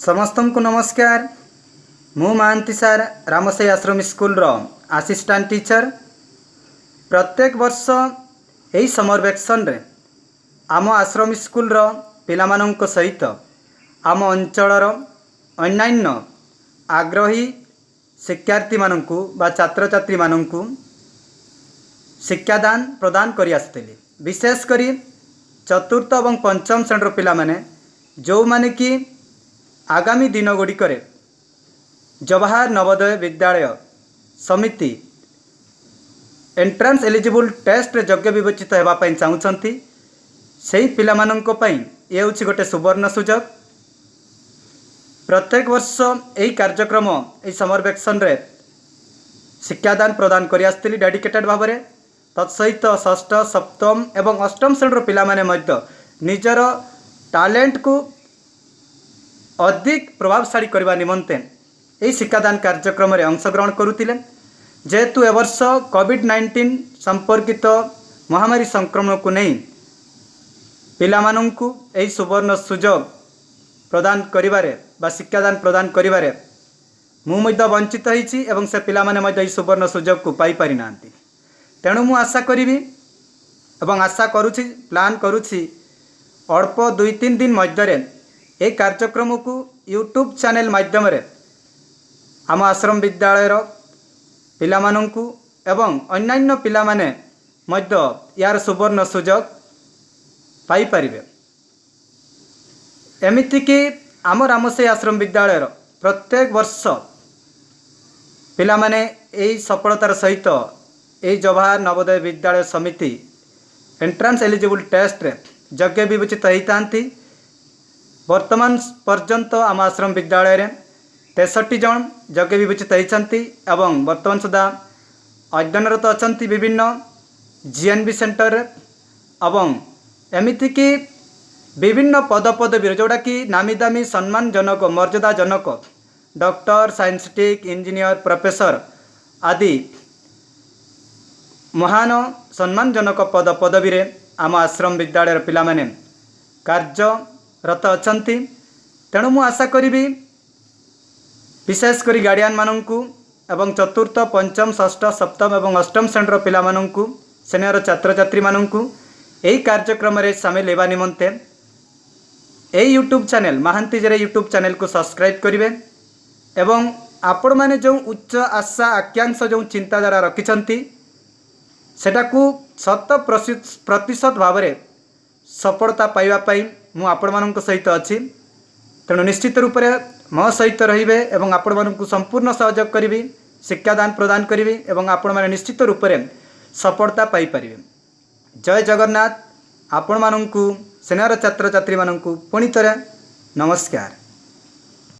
समस्त को नमस्कार। मु महांती सार रामसाई आश्रम स्कूल रो असिस्टेंट टीचर। प्रत्येक वर्ष यही समर वैक्शन रे आम आश्रम स्कूल रो पिलामानंक सहित आम अंचलर अन्यान्य आग्रही शिक्षार्थी मानंकु बा छात्र छात्री मानंकु शिक्षादान प्रदान करि आसथिले। विशेष करी चतुर्थ और पंचम श्रेणी पिला माने जो माने कि आगामी दिन गुड़िक जवाहर नवोदय विद्यालय समिति एंट्रांस एलिजिबल टेस्ट रे योग्य विवेचित होगापी चाहूँगी से ही पिलामानंको पई ये हूँ गोटे सुवर्ण सुजोग। प्रत्येक वर्ष यही कार्यक्रम यही समर वैक्शन रे शिक्षादान प्रदान करि आसथिली डेडिकेटेड भाव में। तत्सहित षष्ठ सप्तम एवं अष्टम श्रेणी पिला माने मध्य निजर टैलेंट को अधिक प्रभावशाली करने निमंते यही शिक्षादान कार्यक्रम में अंशग्रहण करुतिले। जेहेतु ए वर्ष कोविड-19 संपर्कित महामारी संक्रमण को नहीं पिलामानंकु यही सुवर्ण सुजोग प्रदान करिबारे बा शिक्षादान प्रदान करिबारे मु मध्य वंचित होईछि एवं से पिला माने मध्य यही सुवर्ण सुजोग को पाई पारि नांती। तेणु मु आशा करिवि एवं आशा करुछि प्लान करुछि अल्प 2-3 दिन मध्य ये कार्यक्रम को यूट्यूब चैनल माध्यम आम आश्रम विद्यालय पिला मानंकु एवं अन्यान्य पिला माने मध्य यार सुवर्ण सुजोग पाई परिबे। एमिति कि आम रामसाई आश्रम विद्यालय प्रत्येक वर्ष पिला माने एई सफलतार सहित एई जवाहर नवोदय विद्यालय समिति एंट्रांस एलिजिबल टेस्ट रे योग्य विवेचित होइतांती। वर्तमान पर्यंत आम आश्रम विद्यालय रे 63 जन योग्य विवेचित होती एवं वर्तमान सुधा अध्ययनरत अच्छा विभिन्न जीएनबी सेंटर एवं एमिति कि विभिन्न पद पदवी जोटा कि नामी दामी सम्मानजनक मर्यादाजनक डॉक्टर साइंटिस्ट इंजीनियर प्रोफेसर आदि महान सम्मानजनक पद पदवी रे आम आश्रम विद्यालय पिला माने कार्यरत अछंती। तेणु मु आशा करी विशेष करी गार्डियन मानंकु एवं चतुर्थ पंचम षष्ठ सप्तम एवं अष्टम श्रेणी पिला मानंकु सीनियर छात्र छात्री मानंकु यही कार्यक्रम रे शामिल हेबा निमंते यही यूट्यूब चैनल महांती जरे यूट्यूब चैनल को सब्सक्राइब करिवे एवं आपण माने जो उच्च आशा आकांक्षा जो चिंताधारा रखिछंती सेटाकू 100% भाव में सफलता पाइबा पई मु आपण मानंक सहित अछि। तेणु निश्चित रूप से मो सहित रहिबे एवं आपण मानंकु संपूर्ण सहयोग करिवि शिक्षादान प्रदान करिवि एवं आपण माने निश्चित रूप से सफलता पाई परिबे। जय जगन्नाथ। आपण मानंकु सेनार छात्र छात्री मानंकु पुणी थरे नमस्कार।